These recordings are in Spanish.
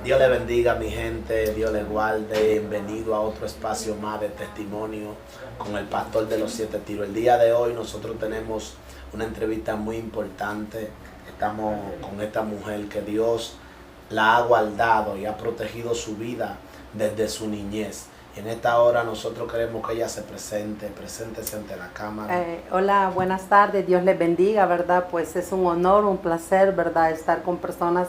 Dios le bendiga, mi gente, Dios le guarde. Bienvenido a otro espacio más de testimonio con el pastor de los 7 tiros. El día de hoy nosotros tenemos una entrevista muy importante. Estamos con esta mujer que Dios la ha guardado y ha protegido su vida desde su niñez. Y en esta hora nosotros queremos que ella se preséntese ante la cámara. Hola, buenas tardes, Dios les bendiga, ¿verdad? Pues es un honor, un placer, ¿verdad? Estar con personas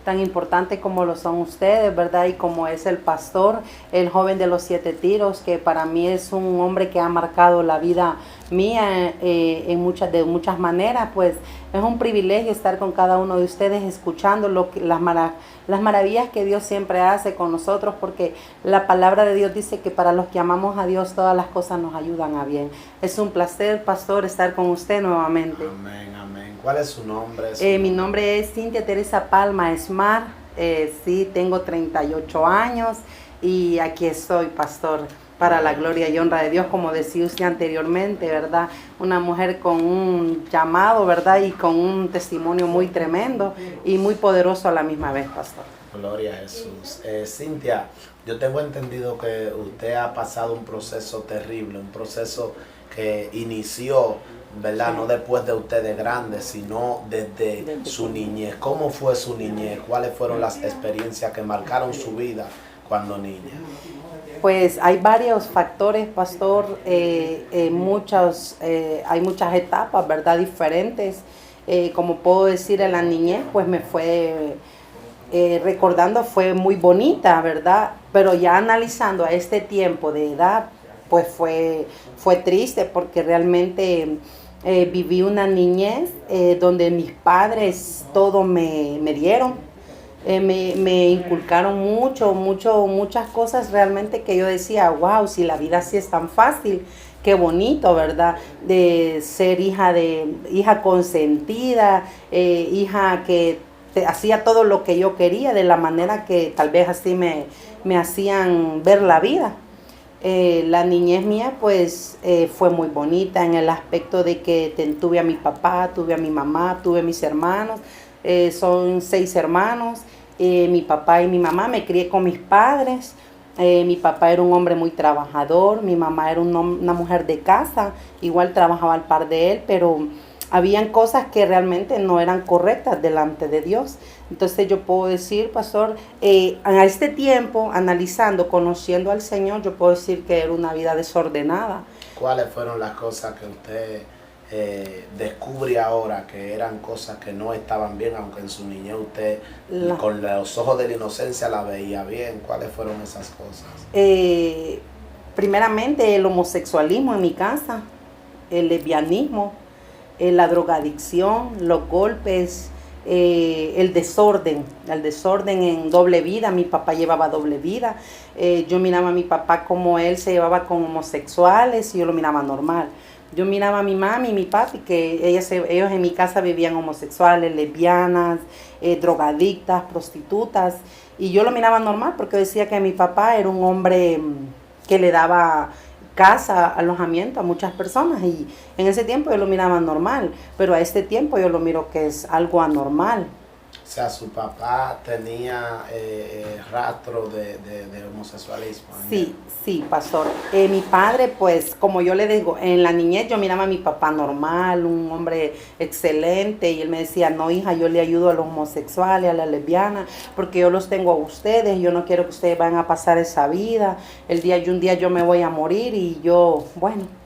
tan importantes como lo son ustedes, ¿verdad? Y como es el pastor, el joven de los 7 tiros, que para mí es un hombre que ha marcado la vida mía de muchas maneras. Pues es un privilegio estar con cada uno de ustedes escuchando las maravillas que Dios siempre hace con nosotros, porque la palabra de Dios dice que para los que amamos a Dios todas las cosas nos ayudan a bien. Es un placer, pastor, estar con usted nuevamente. Amén, amén. ¿Cuál es su nombre? Mi nombre es Cintia Teresa Palma Esmar. Sí, tengo 38 años y aquí estoy, pastor, para la gloria y honra de Dios, como decía usted anteriormente, ¿verdad? Una mujer con un llamado, ¿verdad? Y con un testimonio muy tremendo y muy poderoso a la misma vez, pastor. Gloria a Jesús. Cintia, yo tengo entendido que usted ha pasado un proceso terrible, un proceso que inició, ¿verdad? Sí. No después de usted de grande, sino desde su niñez. ¿Cómo fue su niñez? ¿Cuáles fueron las experiencias que marcaron su vida cuando niña? Pues hay varios factores, pastor, hay muchas etapas, ¿verdad? Diferentes. Como puedo decir, en la niñez, pues me fue... recordando fue muy bonita, ¿verdad? Pero ya analizando a este tiempo de edad, pues fue triste, porque realmente viví una niñez donde mis padres todo me dieron. Me inculcaron muchas cosas realmente que yo decía, wow, si la vida así es tan fácil, qué bonito, ¿verdad? De ser hija consentida, hija que hacía todo lo que yo quería, de la manera que tal vez así me hacían ver la vida. La niñez mía pues fue muy bonita en el aspecto de que tuve a mi papá, tuve a mi mamá, tuve a mis hermanos. Son 6 hermanos, mi papá y mi mamá. Me crié con mis padres. Mi papá era un hombre muy trabajador, mi mamá era una mujer de casa, igual trabajaba al par de él, pero habían cosas que realmente no eran correctas delante de Dios. Entonces yo puedo decir, pastor, a este tiempo, analizando, conociendo al Señor, yo puedo decir que era una vida desordenada. ¿Cuáles fueron las cosas que usted descubre ahora que eran cosas que no estaban bien, aunque en su niñez usted con los ojos de la inocencia la veía bien? ¿Cuáles fueron esas cosas? Primeramente el homosexualismo en mi casa, el lesbianismo, la drogadicción, los golpes, el desorden en doble vida. Mi papá llevaba doble vida. Yo miraba a mi papá como él se llevaba con homosexuales y yo lo miraba normal. Yo miraba a mi mami y mi papi que ellos en mi casa vivían homosexuales, lesbianas, drogadictas, prostitutas, y yo lo miraba normal porque decía que mi papá era un hombre que le daba casa, alojamiento a muchas personas, y en ese tiempo yo lo miraba normal, pero a este tiempo yo lo miro que es algo anormal. O sea, su papá tenía rastro de homosexualismo. Sí, pastor. Mi padre, pues, como yo le digo, en la niñez yo miraba a mi papá normal, un hombre excelente, y él me decía, no, hija, yo le ayudo a los homosexuales, a las lesbianas, porque yo los tengo a ustedes, yo no quiero que ustedes vayan a pasar esa vida, un día yo me voy a morir, y yo, bueno.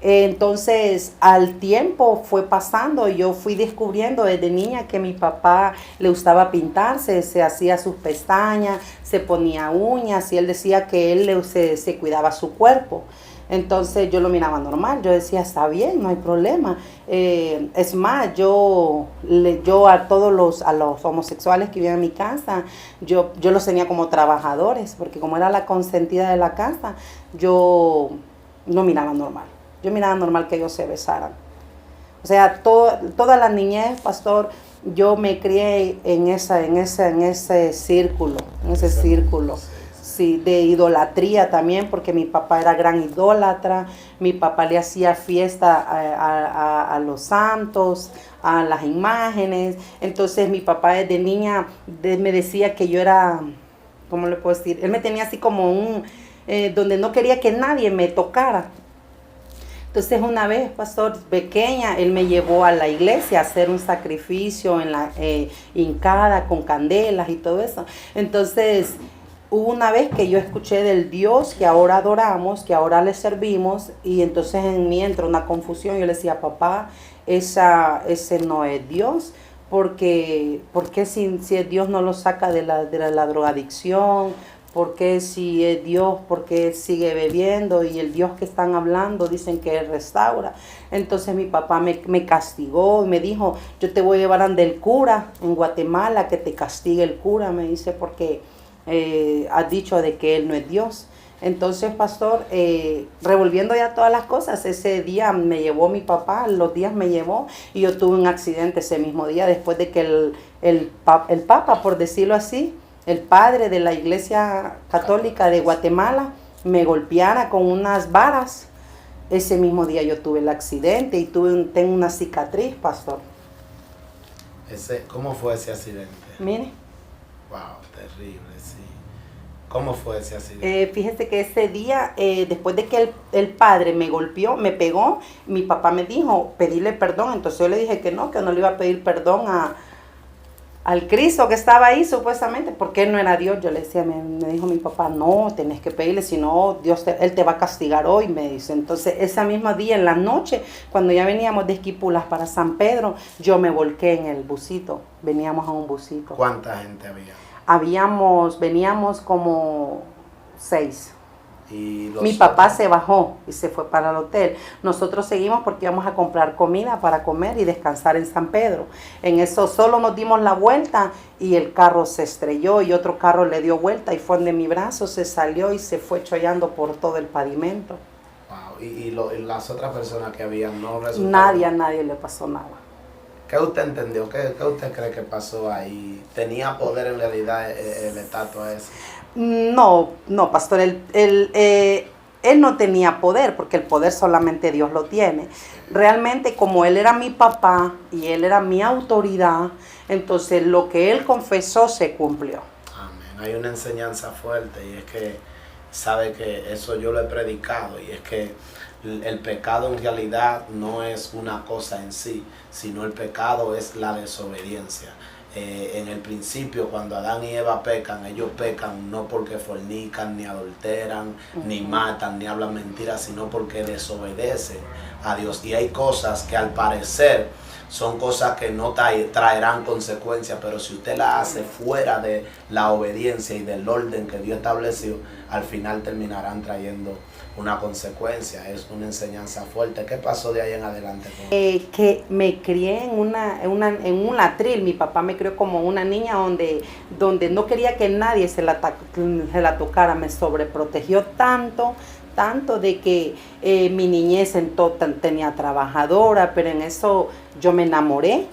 Entonces, al tiempo fue pasando, yo fui descubriendo desde niña que mi papá le gustaba pintarse, se hacía sus pestañas, se ponía uñas, y él decía que él se cuidaba su cuerpo. Entonces yo lo miraba normal, yo decía, está bien, no hay problema. Es más, yo a todos los homosexuales que vivían en mi casa, yo los tenía como trabajadores, porque como era la consentida de la casa, yo no miraba normal. Yo miraba normal que ellos se besaran. O sea, toda la niñez, pastor, yo me crié en ese círculo, Sí, Sí, de idolatría también, porque mi papá era gran idólatra, mi papá le hacía fiesta a los santos, a las imágenes, entonces mi papá desde niña me decía que yo era, ¿cómo le puedo decir? Él me tenía así como donde no quería que nadie me tocara. Entonces una vez, pastor, pequeña, él me llevó a la iglesia a hacer un sacrificio en la hincada con candelas y todo eso. Entonces hubo una vez que yo escuché del Dios que ahora adoramos, que ahora le servimos, y entonces en mí entró una confusión. Yo le decía, papá, ese no es Dios, porque si es Dios no lo saca de la drogadicción. ¿Por qué si es Dios, por qué sigue bebiendo? Y el Dios que están hablando dicen que Él restaura. Entonces mi papá me castigó y me dijo, yo te voy a llevar ante el cura en Guatemala, que te castigue el cura, me dice, porque has dicho de que Él no es Dios. Entonces, pastor, revolviendo ya todas las cosas, ese día me llevó mi papá, los días me llevó, y yo tuve un accidente ese mismo día, después de que el Papa, por decirlo así, el padre de la Iglesia Católica de Guatemala, me golpeara con unas varas. Ese mismo día yo tuve el accidente y tengo una cicatriz, pastor. ¿Cómo fue ese accidente? Mire. Wow, terrible, sí. ¿Cómo fue ese accidente? Fíjese que ese día, después de que el padre me golpeó, me pegó, mi papá me dijo, pedirle perdón. Entonces yo le dije que no le iba a pedir perdón al Cristo que estaba ahí supuestamente, porque Él no era Dios. Yo le decía, me dijo mi papá, no, tenés que pedirle, si no, Él te va a castigar hoy, me dice. Entonces, ese mismo día, en la noche, cuando ya veníamos de Esquipulas para San Pedro, yo me volqué en el busito, veníamos a un busito. ¿Cuánta gente había? Veníamos como 6. Mi papá papá se bajó y se fue para el hotel. Nosotros seguimos porque íbamos a comprar comida para comer y descansar en San Pedro. En eso solo nos dimos la vuelta y el carro se estrelló y otro carro le dio vuelta y fue de mi brazo, se salió y se fue chollando por todo el pavimento. Wow. ¿Y las otras personas que habían no resultaron? A nadie le pasó nada. ¿Qué usted entendió? ¿Qué usted cree que pasó ahí? ¿Tenía poder en realidad el estatua ese? No, pastor, él no tenía poder, porque el poder solamente Dios lo tiene. Realmente, como él era mi papá y él era mi autoridad, entonces lo que él confesó se cumplió. Amén. Hay una enseñanza fuerte y es que sabe que eso yo lo he predicado, y es que el pecado en realidad no es una cosa en sí, sino el pecado es la desobediencia. En el principio, cuando Adán y Eva pecan, ellos pecan no porque fornican, ni adulteran, ni matan, ni hablan mentiras, sino porque desobedecen a Dios. Y hay cosas que al parecer son cosas que no traerán consecuencias, pero si usted las hace fuera de la obediencia y del orden que Dios estableció, al final terminarán trayendo una consecuencia. Es una enseñanza fuerte. ¿Qué pasó de ahí en adelante? Que me crié en un atril. Mi papá me crió como una niña donde no quería que nadie se la tocara. Me sobreprotegió tanto de que mi niñez tenía trabajadora, pero en eso yo me enamoré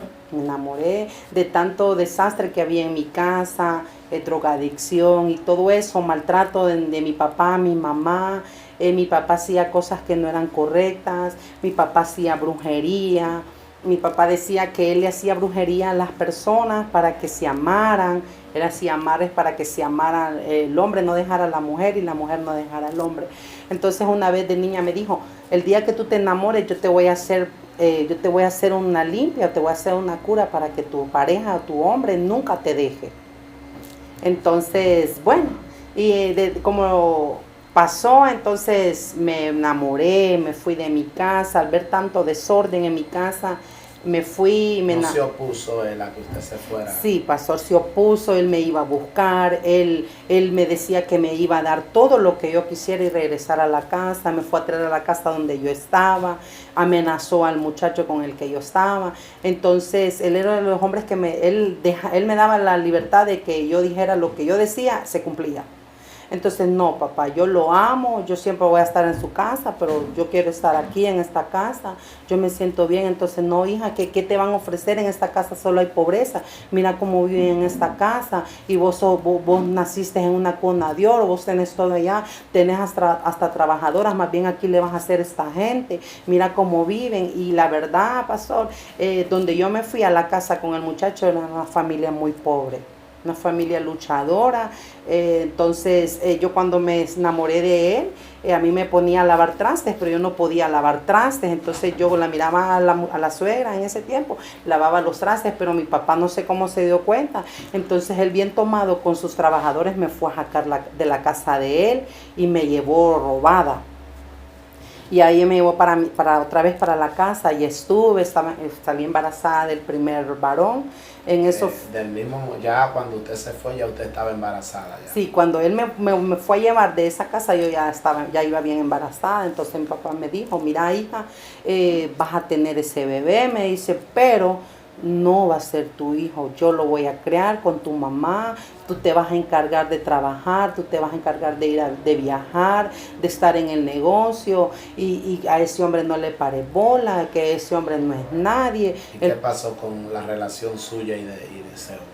de tanto desastre que había en mi casa, drogadicción y todo eso, maltrato de mi papá, mi mamá. Mi papá hacía cosas que no eran correctas, mi papá hacía brujería, mi papá decía que él le hacía brujería a las personas para que se amaran, él hacía amarres para que se amaran, el hombre no dejara a la mujer y la mujer no dejara al hombre. Entonces una vez de niña me dijo, el día que tú te enamores yo te voy a hacer una limpia, te voy a hacer una cura para que tu pareja o tu hombre nunca te deje. Entonces, bueno, y como pasó, entonces me enamoré, me fui de mi casa, al ver tanto desorden en mi casa, me fui. ¿No se opuso él a que usted se fuera? Sí, pastor, se opuso, él me iba a buscar, él me decía que me iba a dar todo lo que yo quisiera y regresar a la casa, me fue a traer a la casa donde yo estaba, amenazó al muchacho con el que yo estaba. Entonces, él era de los hombres que él me daba la libertad de que yo dijera lo que yo decía, se cumplía. Entonces, no, papá, yo lo amo, yo siempre voy a estar en su casa, pero yo quiero estar aquí en esta casa, yo me siento bien. Entonces, no, hija, ¿qué te van a ofrecer? En esta casa solo hay pobreza. Mira cómo viven en esta casa y vos naciste en una cuna de oro, vos tenés todo allá, tenés hasta trabajadoras, más bien aquí le vas a hacer esta gente, mira cómo viven. Y la verdad, pastor, donde yo me fui a la casa con el muchacho era una familia muy pobre, una familia luchadora. Entonces yo cuando me enamoré de él, a mí me ponía a lavar trastes, pero yo no podía lavar trastes. Entonces yo la miraba a la suegra en ese tiempo, lavaba los trastes, pero mi papá no sé cómo se dio cuenta. Entonces él, bien tomado con sus trabajadores, me fue a sacar de la casa de él y me llevó robada. Y ahí me llevó para otra vez para la casa y salí embarazada del primer varón. En eso, del mismo, ya cuando usted se fue, ya usted estaba embarazada. Ya. Sí, cuando él me fue a llevar de esa casa, yo ya iba bien embarazada. Entonces mi papá me dijo, mira, hija, vas a tener ese bebé, me dice, pero no va a ser tu hijo, yo lo voy a crear con tu mamá, tú te vas a encargar de trabajar, tú te vas a encargar de viajar, de estar en el negocio, y a ese hombre no le pare bola, que ese hombre no es nadie. ¿Y qué pasó con la relación suya y de ese hombre?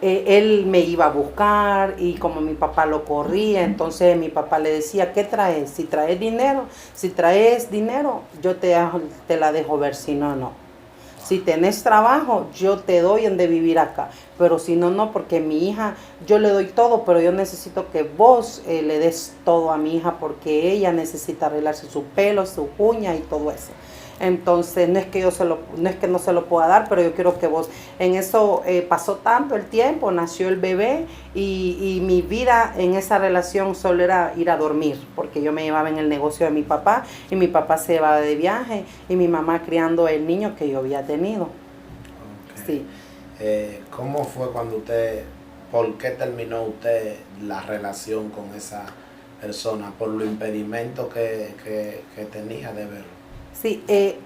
Él me iba a buscar y como mi papá lo corría, entonces mi papá le decía, ¿qué traes? Si traes dinero, yo te la dejo ver, si no, no. Si tenés trabajo, yo te doy en de vivir acá. Pero si no, no, porque mi hija, yo le doy todo, pero yo necesito que vos le des todo a mi hija porque ella necesita arreglarse su pelo, su uña y todo eso. Entonces, no es que no se lo pueda dar, pero yo quiero que vos, en eso pasó tanto el tiempo, nació el bebé y mi vida en esa relación solo era ir a dormir, porque yo me llevaba en el negocio de mi papá y mi papá se llevaba de viaje y mi mamá criando el niño que yo había tenido. Okay. Sí. ¿Cómo fue por qué terminó usted la relación con esa persona? ¿Por los impedimentos que tenía de verlo? Sí,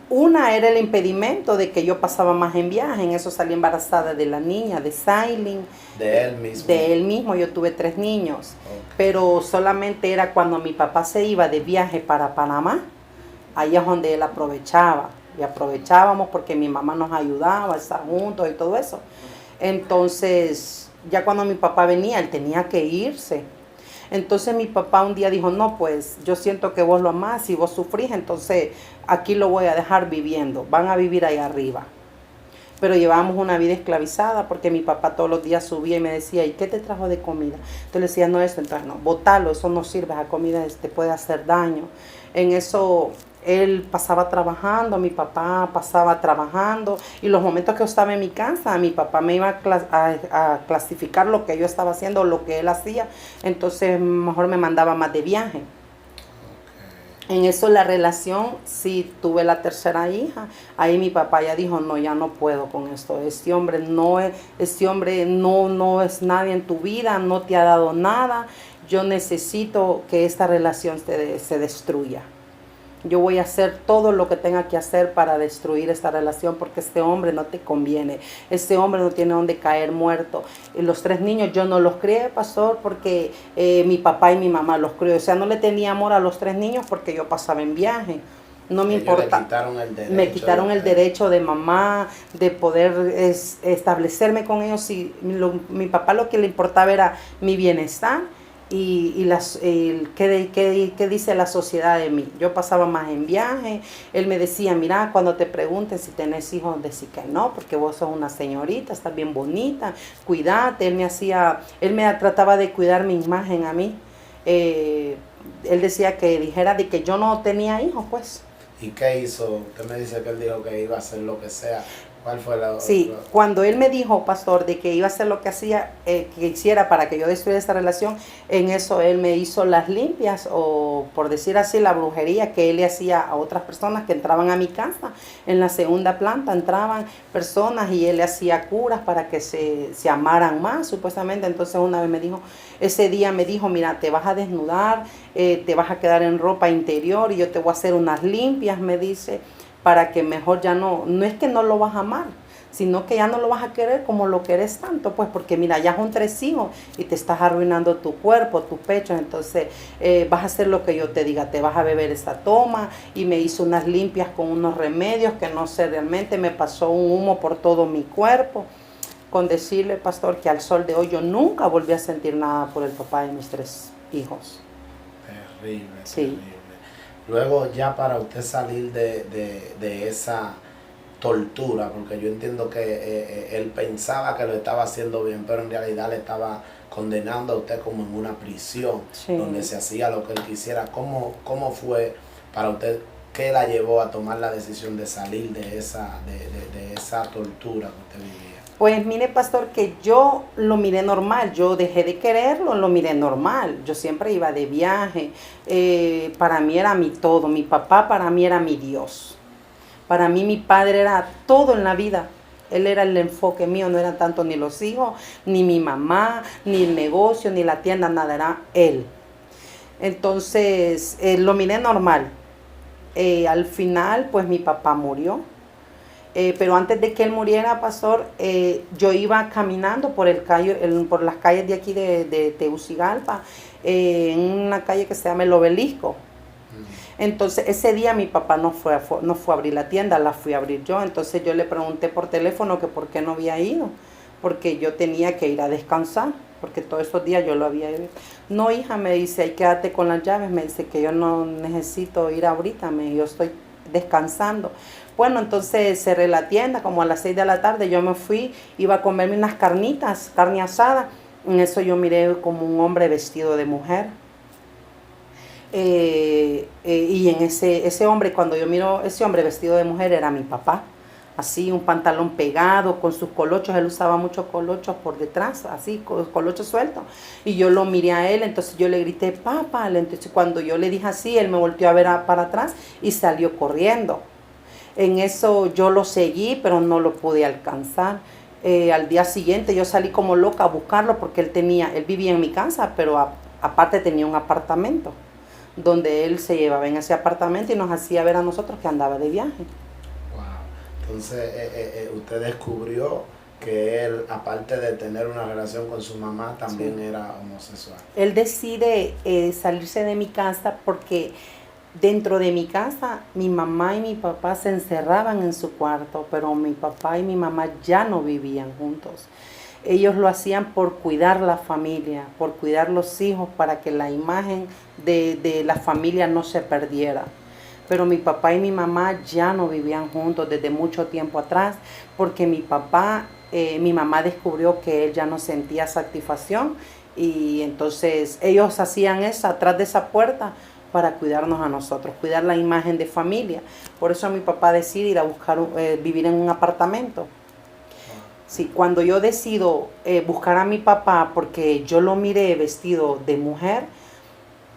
una era el impedimento de que yo pasaba más en viaje, en eso salí embarazada de la niña, de Sailin. ¿De él mismo? De él mismo, yo tuve 3 niños, pero solamente era cuando mi papá se iba de viaje para Panamá, ahí es donde él aprovechaba, y aprovechábamos porque mi mamá nos ayudaba a estar juntos y todo eso. Entonces, ya cuando mi papá venía, él tenía que irse. Entonces mi papá un día dijo, no, pues yo siento que vos lo amás y vos sufrís, entonces aquí lo voy a dejar viviendo, van a vivir ahí arriba. Pero llevábamos una vida esclavizada porque mi papá todos los días subía y me decía, ¿y qué te trajo de comida? Entonces le decía, no, eso, entonces no, botalo, eso no sirve, esa comida te puede hacer daño. En eso él pasaba trabajando, mi papá pasaba trabajando y los momentos que yo estaba en mi casa, mi papá me iba a clasificar lo que yo estaba haciendo, lo que él hacía, entonces mejor me mandaba más de viaje. En eso la relación, sí tuve la tercera hija, ahí mi papá ya dijo, no, ya no puedo con esto, este hombre no es nadie en tu vida, no te ha dado nada, yo necesito que esta relación se destruya. Yo voy a hacer todo lo que tenga que hacer para destruir esta relación porque este hombre no te conviene. Este hombre no tiene donde caer muerto. Y los 3 niños yo no los crié, pastor, porque mi papá y mi mamá los crió. O sea, no le tenía amor a los 3 niños porque yo pasaba en viaje. No me importa. Me quitaron el derecho de mamá, de poder establecerme con ellos. Y mi papá lo que le importaba era mi bienestar. ¿Qué dice la sociedad de mí? Yo pasaba más en viaje, él me decía, mira, cuando te pregunten si tenés hijos, decir que no, porque vos sos una señorita, estás bien bonita, cuídate. Él me trataba de cuidar mi imagen a mí. Él decía que dijera de que yo no tenía hijos, pues. ¿Y qué hizo? Usted me dice que él dijo que iba a hacer lo que sea. ¿Cuál fue la...? Sí, cuando él me dijo, pastor, de que iba a hacer lo que hacía, que hiciera para que yo destruyera esta relación, en eso él me hizo las limpias, o por decir así, la brujería que él le hacía a otras personas que entraban a mi casa. En la segunda planta entraban personas y él le hacía curas para que se amaran más, supuestamente. Entonces una vez ese día me dijo, mira, te vas a desnudar, te vas a quedar en ropa interior y yo te voy a hacer unas limpias, me dice, para que mejor ya no es que no lo vas a amar, sino que ya no lo vas a querer como lo querés tanto, pues porque mira, ya son 3 hijos y te estás arruinando tu cuerpo, tu pecho, entonces vas a hacer lo que yo te diga, te vas a beber esa toma, y me hizo unas limpias con unos remedios que no sé, realmente me pasó un humo por todo mi cuerpo, con decirle, pastor, que al sol de hoy yo nunca volví a sentir nada por el papá de mis 3 hijos. Terrible, Sí. terrible. Luego ya para usted salir de esa tortura, porque yo entiendo que él pensaba que lo estaba haciendo bien, pero en realidad le estaba condenando a usted como en una prisión, Sí. donde se hacía lo que él quisiera. ¿Cómo fue para usted? ¿Qué la llevó a tomar la decisión de salir de esa tortura que usted vivía? Pues mire, pastor, que yo lo miré normal, yo dejé de quererlo, lo miré normal, yo siempre iba de viaje, para mí era mi todo, mi papá para mí era mi Dios, para mí mi padre era todo en la vida, él era el enfoque mío, no eran tanto ni los hijos, ni mi mamá, ni el negocio, ni la tienda, nada, era él. Entonces, lo miré normal. Al final, pues mi papá murió. Pero antes de que él muriera, pastor, yo iba caminando por por las calles de aquí de Tegucigalpa, en una calle que se llama el Obelisco. Entonces ese día mi papá no fue a abrir la tienda, la fui a abrir yo. Entonces yo le pregunté por teléfono que por qué no había ido, porque yo tenía que ir a descansar, porque todos esos días yo lo había ido. No, hija, me dice, ahí quédate con las llaves, me dice que yo no necesito ir ahorita, yo estoy descansando. Bueno, entonces cerré la tienda, como a las 6 de la tarde yo me fui, iba a comerme unas carnitas, carne asada. En eso yo miré como un hombre vestido de mujer. Y en ese hombre, cuando yo miro ese hombre vestido de mujer, era mi papá. Así, un pantalón pegado, con sus colochos, él usaba muchos colochos por detrás, así, con colochos sueltos. Y yo lo miré a él, entonces yo le grité, papá. Entonces cuando yo le dije así, él me volteó a ver para atrás y salió corriendo. En eso yo lo seguí, pero no lo pude alcanzar. Al día siguiente yo salí como loca a buscarlo porque él vivía en mi casa, pero aparte tenía un apartamento donde él se llevaba en ese apartamento y nos hacía ver a nosotros que andaba de viaje. Wow. Entonces usted descubrió que él, aparte de tener una relación con su mamá, también sí, era homosexual. Él decide salirse de mi casa porque dentro de mi casa, mi mamá y mi papá se encerraban en su cuarto, pero mi papá y mi mamá ya no vivían juntos. Ellos lo hacían por cuidar la familia, por cuidar los hijos, para que la imagen de la familia no se perdiera. Pero mi papá y mi mamá ya no vivían juntos desde mucho tiempo atrás, porque mi mamá descubrió que él ya no sentía satisfacción, y entonces ellos hacían eso atrás de esa puerta, para cuidarnos a nosotros, cuidar la imagen de familia. Por eso mi papá decide ir a buscar vivir en un apartamento. Sí, cuando yo decido buscar a mi papá, porque yo lo miré vestido de mujer,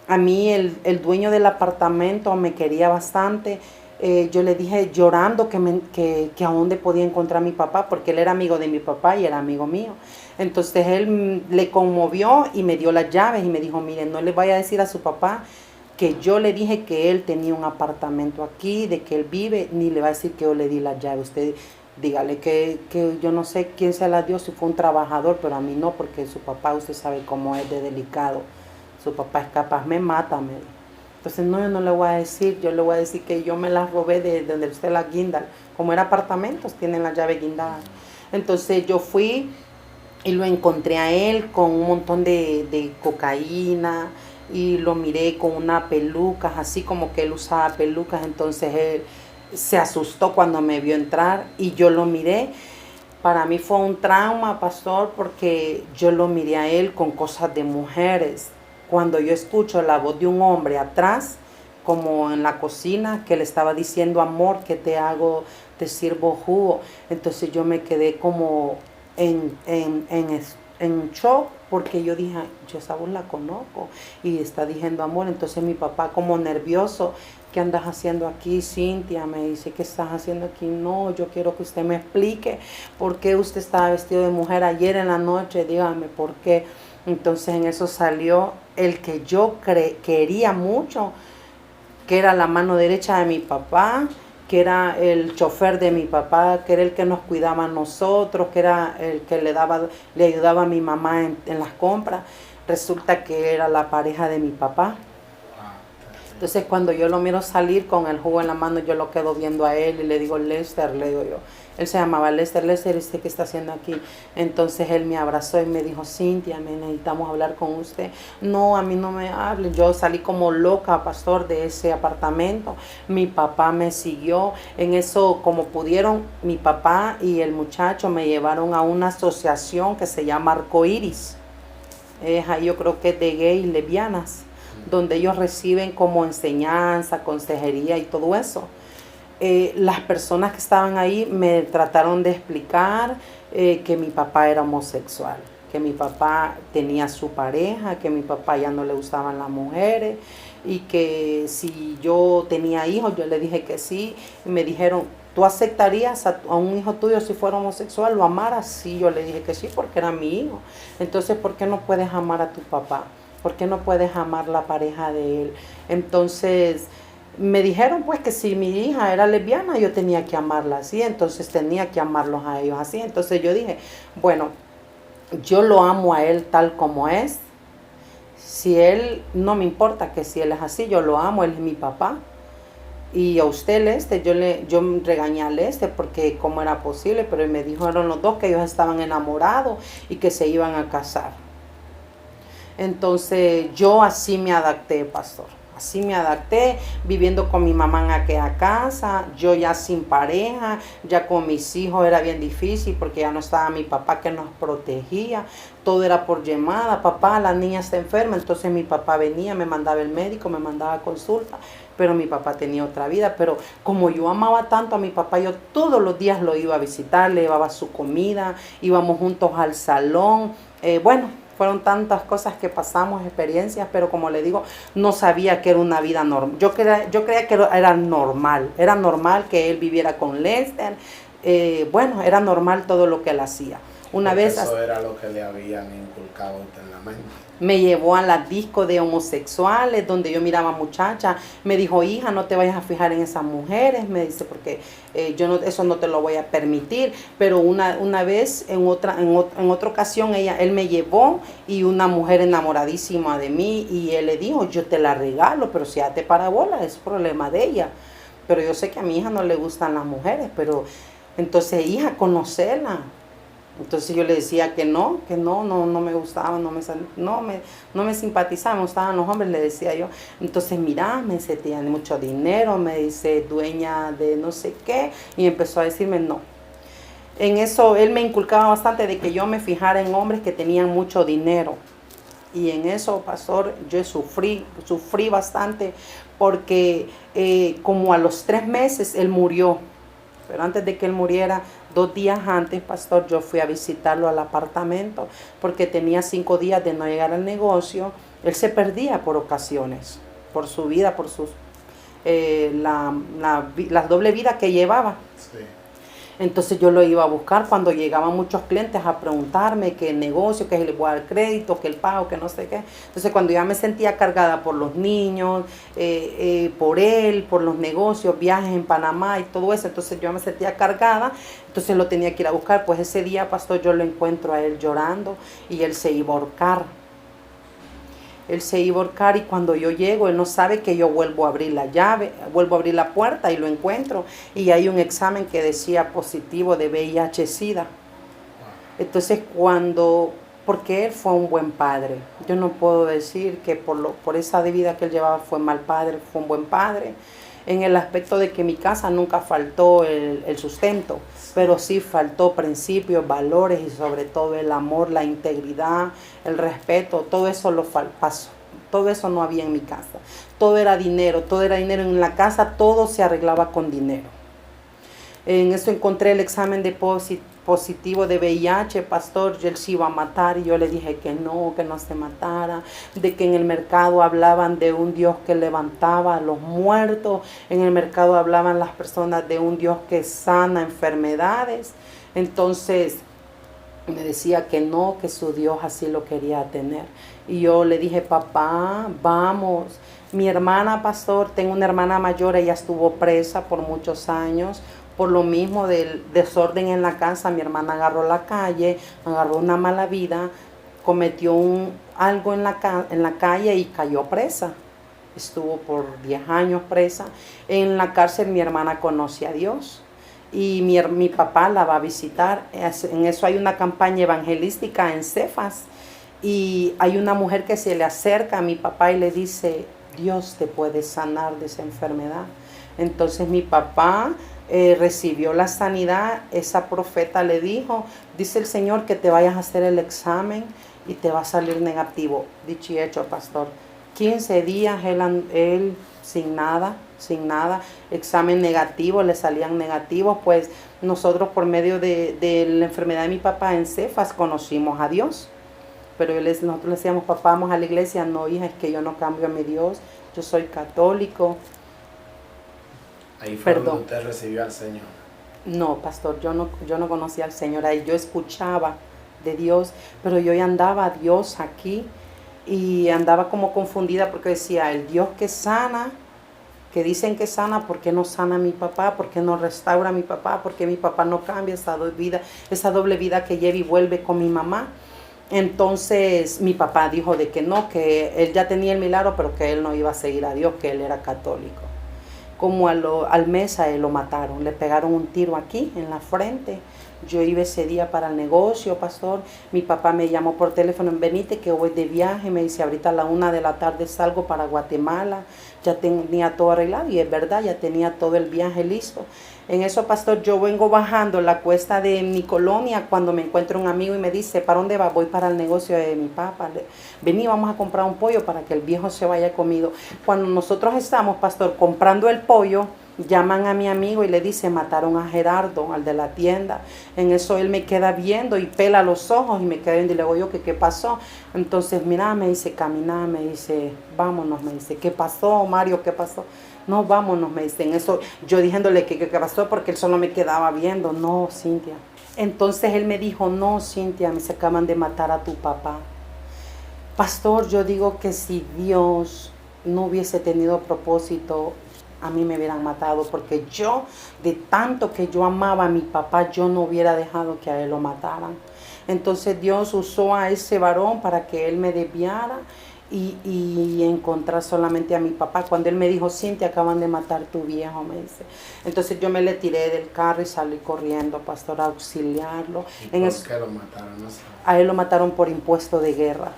a mí el dueño del apartamento me quería bastante. Yo le dije llorando que a dónde podía encontrar a mi papá, porque él era amigo de mi papá y era amigo mío. Entonces él le conmovió y me dio las llaves y me dijo, mire, no le vaya a decir a su papá que yo le dije que él tenía un apartamento aquí, de que él vive, ni le va a decir que yo le di las llaves. Usted dígale que yo no sé quién se las dio, si fue un trabajador, pero a mí no, porque su papá, usted sabe cómo es de delicado. Su papá es capaz, me mata, me dijo. Entonces no, yo no le voy a decir, yo le voy a decir que yo me las robé de donde usted las guinda. Como era apartamentos, tienen las llaves guindadas. Entonces yo fui y lo encontré a él con un montón de cocaína, y lo miré con una peluca, así como que él usaba pelucas. Entonces él se asustó cuando me vio entrar y yo lo miré. Para mí fue un trauma, pastor, porque yo lo miré a él con cosas de mujeres. Cuando yo escucho la voz de un hombre atrás, como en la cocina, que le estaba diciendo, amor, ¿qué te hago? Te sirvo jugo. Entonces yo me quedé como en shock, porque yo dije, yo esa voz la conozco y está diciendo amor. Entonces mi papá, como nervioso, ¿qué andas haciendo aquí, Cintia? Me dice, ¿qué estás haciendo aquí? No, yo quiero que usted me explique por qué usted estaba vestido de mujer ayer en la noche, dígame por qué. Entonces en eso salió el que yo quería mucho, que era la mano derecha de mi papá, que era el chofer de mi papá, que era el que nos cuidaba a nosotros, que era el que le ayudaba a mi mamá en las compras. Resulta que era la pareja de mi papá. Entonces cuando yo lo miro salir con el jugo en la mano, yo lo quedo viendo a él y le digo, Lester, le digo yo. Él se llamaba Lester, ¿usted qué está haciendo aquí? Entonces él me abrazó y me dijo, Cintia, necesitamos hablar con usted. No, a mí no me hable. Yo salí como loca, pastor, de ese apartamento. Mi papá me siguió. En eso, como pudieron, mi papá y el muchacho me llevaron a una asociación que se llama Arcoiris. Ahí yo creo que es de gays y lesbianas, donde ellos reciben como enseñanza, consejería y todo eso. Las personas que estaban ahí me trataron de explicar que mi papá era homosexual, que mi papá tenía su pareja, que mi papá ya no le gustaban las mujeres y que si yo tenía hijos, yo le dije que sí, y me dijeron, ¿tú aceptarías a un hijo tuyo si fuera homosexual? ¿Lo amaras? Sí, yo le dije que sí, porque era mi hijo. Entonces, ¿por qué no puedes amar a tu papá? ¿Por qué no puedes amar la pareja de él? Entonces me dijeron pues que si mi hija era lesbiana yo tenía que amarla así, entonces tenía que amarlos a ellos así. Entonces yo dije, bueno, yo lo amo a él tal como es. Si él, no me importa que si él es así, yo lo amo, él es mi papá. Y a usted, Lester, yo regañé a Lester porque cómo era posible, pero él me dijeron los dos que ellos estaban enamorados y que se iban a casar. Entonces yo así me adapté, pastor. Así me adapté, viviendo con mi mamá en aquella casa, yo ya sin pareja, ya con mis hijos era bien difícil porque ya no estaba mi papá que nos protegía, todo era por llamada, papá, la niña está enferma, entonces mi papá venía, me mandaba el médico, me mandaba consulta, pero mi papá tenía otra vida, pero como yo amaba tanto a mi papá, yo todos los días lo iba a visitar, le llevaba su comida, íbamos juntos al salón, bueno. Fueron tantas cosas que pasamos, experiencias, pero como le digo, no sabía que era una vida normal. Yo creía que era normal que él viviera con Lester. Bueno, era normal todo lo que él hacía. Una vez eso era lo que le habían inculcado en la mente. Me llevó a la disco de homosexuales, donde yo miraba muchachas. Me dijo, hija, no te vayas a fijar en esas mujeres. Me dice, porque eso no te lo voy a permitir. Pero una vez, en otra ocasión, él me llevó y una mujer enamoradísima de mí. Y él le dijo, yo te la regalo, pero si ya te parabola, es problema de ella. Pero yo sé que a mi hija no le gustan las mujeres, pero entonces, hija, conocela. Entonces yo le decía que no me gustaba, no me simpatizaba, me gustaban los hombres, le decía yo. Entonces, mira, me dice, tiene mucho dinero, me dice, dueña de no sé qué, y empezó a decirme no. En eso él me inculcaba bastante de que yo me fijara en hombres que tenían mucho dinero. Y en eso, pastor, yo sufrí bastante porque como a los 3 meses él murió. Pero antes de que él muriera, 2 días antes, pastor, yo fui a visitarlo al apartamento porque tenía 5 días de no llegar al negocio. Él se perdía por ocasiones, por su vida, por la doble vida que llevaba. Sí. Entonces yo lo iba a buscar cuando llegaban muchos clientes a preguntarme que el negocio, que es el igual crédito, que el pago, que no sé qué. Entonces cuando ya me sentía cargada por los niños, por él, por los negocios, viajes en Panamá y todo eso, entonces yo me sentía cargada, entonces lo tenía que ir a buscar. Pues ese día, pastor, yo lo encuentro a él llorando y él se iba a ahorcar. Él se iba a ahorcar y cuando yo llego, él no sabe que yo vuelvo a abrir la llave, vuelvo a abrir la puerta y lo encuentro. Y hay un examen que decía positivo de VIH-Sida. Entonces porque él fue un buen padre. Yo no puedo decir que por esa vida que él llevaba fue mal padre, fue un buen padre. En el aspecto de que en mi casa nunca faltó el sustento, pero sí faltó principios, valores y sobre todo el amor, la integridad, el respeto, todo eso pasó. Todo eso no había en mi casa. Todo era dinero en la casa, todo se arreglaba con dinero. En eso encontré el examen de positivo de VIH, pastor, él se iba a matar y yo le dije que no se matara, de que en el mercado hablaban de un Dios que levantaba a los muertos, en el mercado hablaban las personas de un Dios que sana enfermedades. Entonces Me decía que no, que su Dios así lo quería tener. Y yo le dije, papá, vamos. Mi hermana, pastor, tengo una hermana mayor, ella estuvo presa por muchos años. Por lo mismo del desorden en la casa, mi hermana agarró la calle, agarró una mala vida, cometió algo en la calle y cayó presa. Estuvo por 10 años presa. En la cárcel mi hermana conoce a Dios y mi papá la va a visitar. En eso hay una campaña evangelística en Cefas y hay una mujer que se le acerca a mi papá y le dice, Dios te puede sanar de esa enfermedad. Entonces mi papá recibió la sanidad. Esa profeta le dijo, dice el Señor que te vayas a hacer el examen y te va a salir negativo. Dicho y hecho, pastor. 15 días él sin nada, examen negativo, le salían negativos. Pues nosotros por medio de la enfermedad de mi papá en Cefas conocimos a Dios. Pero nosotros le decíamos, papá, vamos a la iglesia. No, hija, es que yo no cambio a mi Dios, yo soy católico. Ahí fue donde usted recibió al Señor. No, pastor, yo no conocía al Señor ahí. Yo escuchaba de Dios, pero yo ya andaba a Dios aquí y andaba como confundida porque decía, el Dios que sana, que dicen que sana, ¿por qué no sana a mi papá? ¿Por qué no restaura a mi papá? ¿Por qué mi papá no cambia esa doble vida que lleva y vuelve con mi mamá? Entonces mi papá dijo de que no, que él ya tenía el milagro, pero que él no iba a seguir a Dios, que él era católico. Como al mes a él lo mataron, le pegaron un tiro aquí en la frente. Yo iba ese día para el negocio, pastor. Mi papá me llamó por teléfono, venite que voy de viaje. Me dice, ahorita a la 1 de la tarde salgo para Guatemala. Ya tenía todo arreglado y es verdad, ya tenía todo el viaje listo. En eso, pastor, yo vengo bajando la cuesta de mi colonia cuando me encuentro un amigo y me dice, ¿para dónde va? Voy para el negocio de mi papá. Vení, vamos a comprar un pollo para que el viejo se vaya comido. Cuando nosotros estamos, pastor, comprando el pollo, llaman a mi amigo y le dice, mataron a Gerardo, al de la tienda. En eso él me queda viendo y pela los ojos y me queda viendo y le digo yo, ¿qué pasó? Entonces, mira, me dice, camina, me dice, vámonos, me dice, ¿qué pasó, Mario? ¿Qué pasó? No, vámonos, me dice. En eso yo diciéndole qué pasó porque él solo me quedaba viendo. No, Cintia. Entonces él me dijo, no, Cintia, me se acaban de matar a tu papá. Pastor, yo digo que si Dios no hubiese tenido propósito, a mí me hubieran matado, porque yo, de tanto que yo amaba a mi papá, yo no hubiera dejado que a él lo mataran. Entonces Dios usó a ese varón para que él me desviara y encontrar solamente a mi papá. Cuando él me dijo, Cintia, acaban de matar tu viejo, me dice. Entonces yo me le tiré del carro y salí corriendo, pastor, a auxiliarlo. ¿Y por qué lo mataron? No sé. A él lo mataron por impuesto de guerra.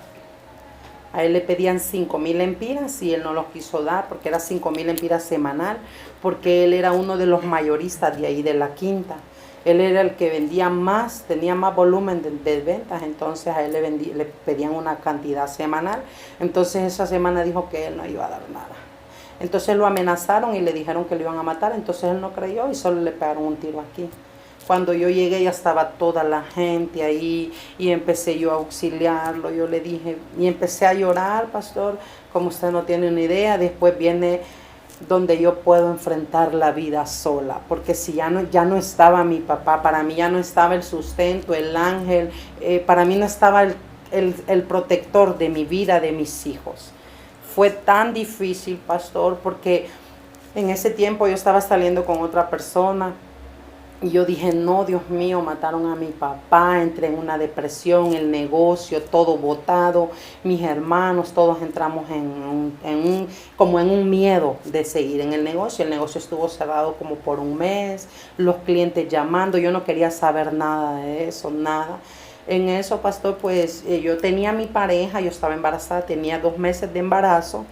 A él le pedían 5,000 lempiras y él no los quiso dar porque era 5,000 lempiras semanal, porque él era uno de los mayoristas de ahí de la quinta. Él era el que vendía más, tenía más volumen de ventas, entonces a él le pedían una cantidad semanal. Entonces esa semana dijo que él no iba a dar nada. Entonces lo amenazaron y le dijeron que lo iban a matar, entonces él no creyó y solo le pegaron un tiro aquí. Cuando yo llegué ya estaba toda la gente ahí y empecé yo a auxiliarlo. Yo le dije y empecé a llorar, pastor, como usted no tiene una idea. Después viene donde yo puedo enfrentar la vida sola, porque si ya no estaba mi papá, para mí ya no estaba el sustento, el ángel, para mí no estaba el protector de mi vida, de mis hijos. Fue tan difícil, pastor, porque en ese tiempo yo estaba saliendo con otra persona. Y yo dije, no, Dios mío, mataron a mi papá, entré en una depresión, el negocio, todo botado, mis hermanos, todos entramos como en un miedo de seguir en el negocio estuvo cerrado como por un mes, los clientes llamando, yo no quería saber nada de eso, nada. En eso, pastor, pues yo tenía a mi pareja, yo estaba embarazada, tenía 2 meses de embarazo.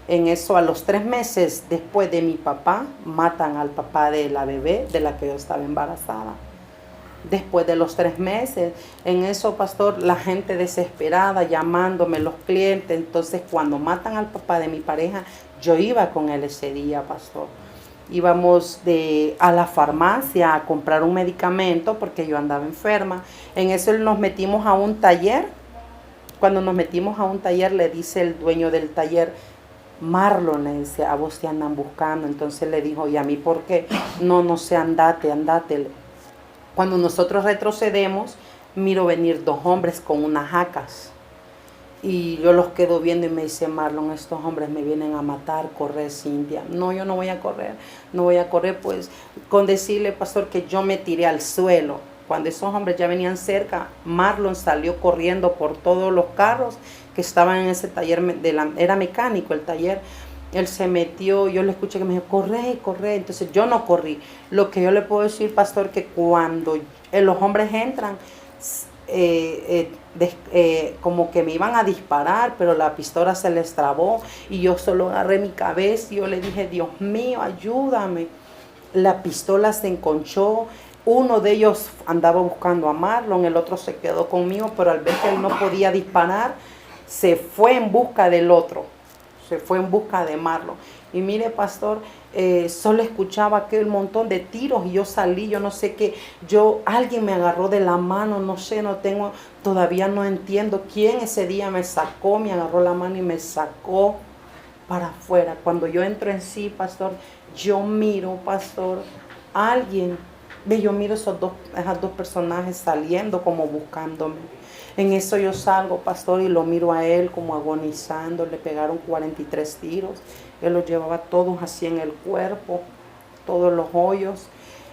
En eso, a los 3 meses después de mi papá, matan al papá de la bebé de la que yo estaba embarazada. Después de los 3 meses, en eso, pastor, la gente desesperada, llamándome, los clientes. Entonces, cuando matan al papá de mi pareja, yo iba con él ese día, pastor. Íbamos a la farmacia a comprar un medicamento porque yo andaba enferma. En eso nos metimos a un taller. Cuando nos metimos a un taller, le dice el dueño del taller, Marlon, le dice, a vos te andan buscando. Entonces le dijo, ¿y a mí por qué? No sé, andate. Cuando nosotros retrocedemos, miro venir dos hombres con unas jacas. Y yo los quedo viendo y me dice Marlon, estos hombres me vienen a matar, corre Cintia. No, yo no voy a correr, no voy a correr, pues con decirle, pastor, que yo me tiré al suelo. Cuando esos hombres ya venían cerca, Marlon salió corriendo por todos los carros que estaban en ese taller, era mecánico el taller. Él se metió, yo le escuché que me dijo, corre, corre. Entonces yo no corrí. Lo que yo le puedo decir, pastor, que cuando los hombres entran, como que me iban a disparar, pero la pistola se les trabó y yo solo agarré mi cabeza y yo le dije, Dios mío, ayúdame. La pistola se enconchó. Uno de ellos andaba buscando a Marlon, el otro se quedó conmigo, pero al ver que él no podía disparar, se fue en busca del otro, se fue en busca de Marlon. Y mire, pastor, solo escuchaba aquel montón de tiros y yo salí, yo no sé qué, alguien me agarró de la mano, no sé, todavía no entiendo quién ese día me sacó, me agarró la mano y me sacó para afuera. Cuando yo entro en sí, pastor, yo miro, pastor, yo miro esos dos personajes saliendo como buscándome. En eso yo salgo, pastor, y lo miro a él como agonizando. Le pegaron 43 tiros. Él los llevaba todos así en el cuerpo, todos los hoyos.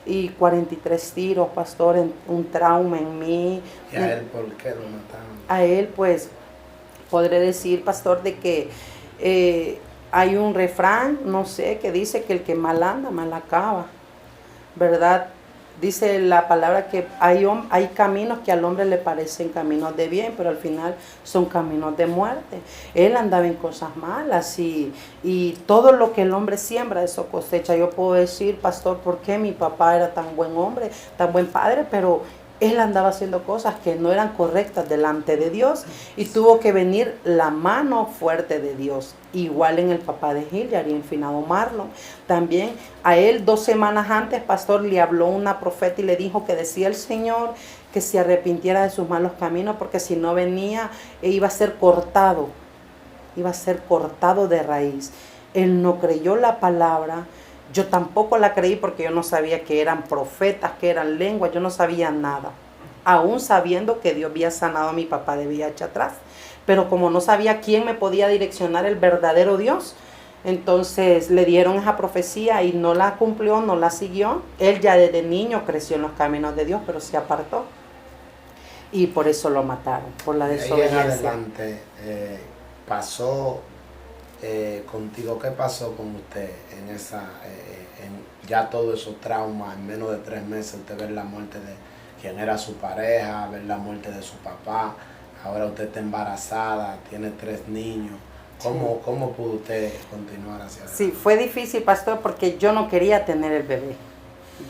Y 43 tiros, pastor, un trauma en mí. ¿Y a él por qué lo mataron? A él, pues, podré decir, pastor, de que hay un refrán, no sé, que dice que el que mal anda, mal acaba, ¿verdad? Dice la palabra que hay caminos que al hombre le parecen caminos de bien, pero al final son caminos de muerte. Él andaba en cosas malas y todo lo que el hombre siembra, eso cosecha. Yo puedo decir, pastor, ¿por qué mi papá era tan buen hombre, tan buen padre? Pero él andaba haciendo cosas que no eran correctas delante de Dios y tuvo que venir la mano fuerte de Dios. Igual en el papá de Hilliard y el finado Marlon. También a él 2 semanas antes, pastor, le habló una profeta y le dijo que decía el Señor que se arrepintiera de sus malos caminos porque si no venía iba a ser cortado de raíz. Él no creyó la palabra. Yo tampoco la creí porque yo no sabía que eran profetas, que eran lenguas, yo no sabía nada. Aún sabiendo que Dios había sanado a mi papá de VIH atrás. Pero como no sabía quién me podía direccionar el verdadero Dios, entonces le dieron esa profecía y no la cumplió, no la siguió. Él ya desde niño creció en los caminos de Dios, pero se apartó. Y por eso lo mataron, por la desobediencia. Ahí en adelante pasó... contigo, ¿qué pasó con usted en ya todos esos traumas? En menos de 3 meses usted ver la muerte de quien era su pareja, ver la muerte de su papá, ahora usted está embarazada, tiene 3 niños. ¿Cómo pudo usted continuar hacia adelante? Sí, fue difícil, pastor, porque yo no quería tener el bebé.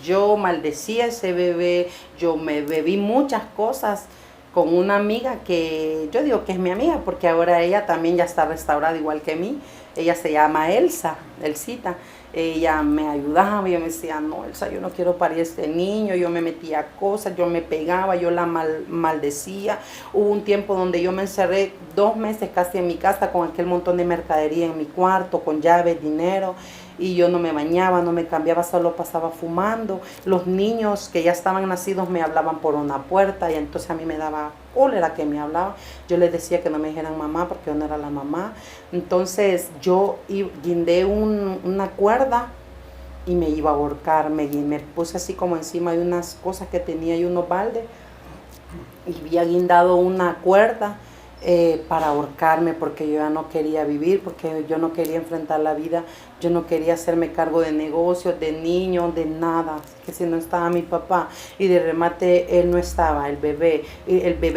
Yo maldecía ese bebé, yo me bebí muchas cosas con una amiga que yo digo que es mi amiga porque ahora ella también ya está restaurada igual que mí. Ella se llama Elsita. Ella me ayudaba, yo me decía, no, Elsa, yo no quiero parir este niño. Yo me metía cosas, yo me pegaba, yo la maldecía. Hubo un tiempo donde yo me encerré 2 meses casi en mi casa con aquel montón de mercadería en mi cuarto, con llaves, dinero. Y yo no me bañaba, no me cambiaba, solo pasaba fumando. Los niños que ya estaban nacidos me hablaban por una puerta y entonces a mí me daba cólera que me hablaban. Yo les decía que no me dijeran mamá porque yo no era la mamá. Entonces yo guindé una cuerda y me iba a ahorcar. Me puse así como encima de unas cosas que tenía y unos baldes y había guindado una cuerda para ahorcarme porque yo ya no quería vivir, porque yo no quería enfrentar la vida, yo no quería hacerme cargo de negocios, de niños, de nada, que si no estaba mi papá y de remate él no estaba, el bebé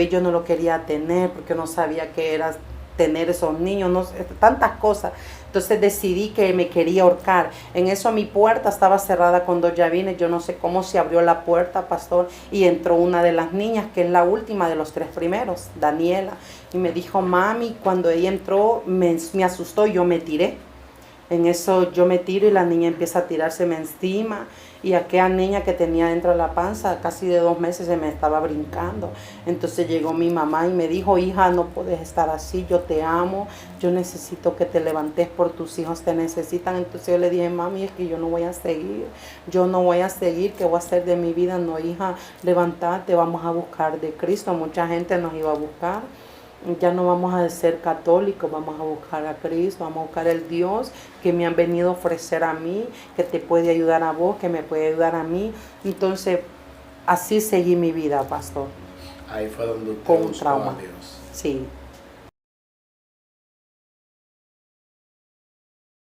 yo no lo quería tener porque no sabía qué era tener esos niños, no, tantas cosas. Entonces decidí que me quería ahorcar. En eso mi puerta estaba cerrada con 2 llavines. Yo no sé cómo se abrió la puerta, pastor, y entró una de las niñas, que es la última de los 3 primeros, Daniela. Y me dijo, mami, cuando ella entró, me asustó y yo me tiré. En eso yo me tiro y la niña empieza a tirárseme encima. Y aquella niña que tenía dentro de la panza, casi de 2 meses, se me estaba brincando. Entonces llegó mi mamá y me dijo, hija, no puedes estar así, yo te amo, yo necesito que te levantes por tus hijos, te necesitan. Entonces yo le dije, mami, es que yo no voy a seguir, ¿qué voy a hacer de mi vida? No, hija, levántate, vamos a buscar de Cristo. Mucha gente nos iba a buscar. Ya no vamos a ser católicos, vamos a buscar a Cristo, vamos a buscar el Dios que me han venido a ofrecer a mí, que te puede ayudar a vos, que me puede ayudar a mí. Entonces, así seguí mi vida, pastor. Ahí fue donde usted Con un buscó trauma. a Dios. Sí.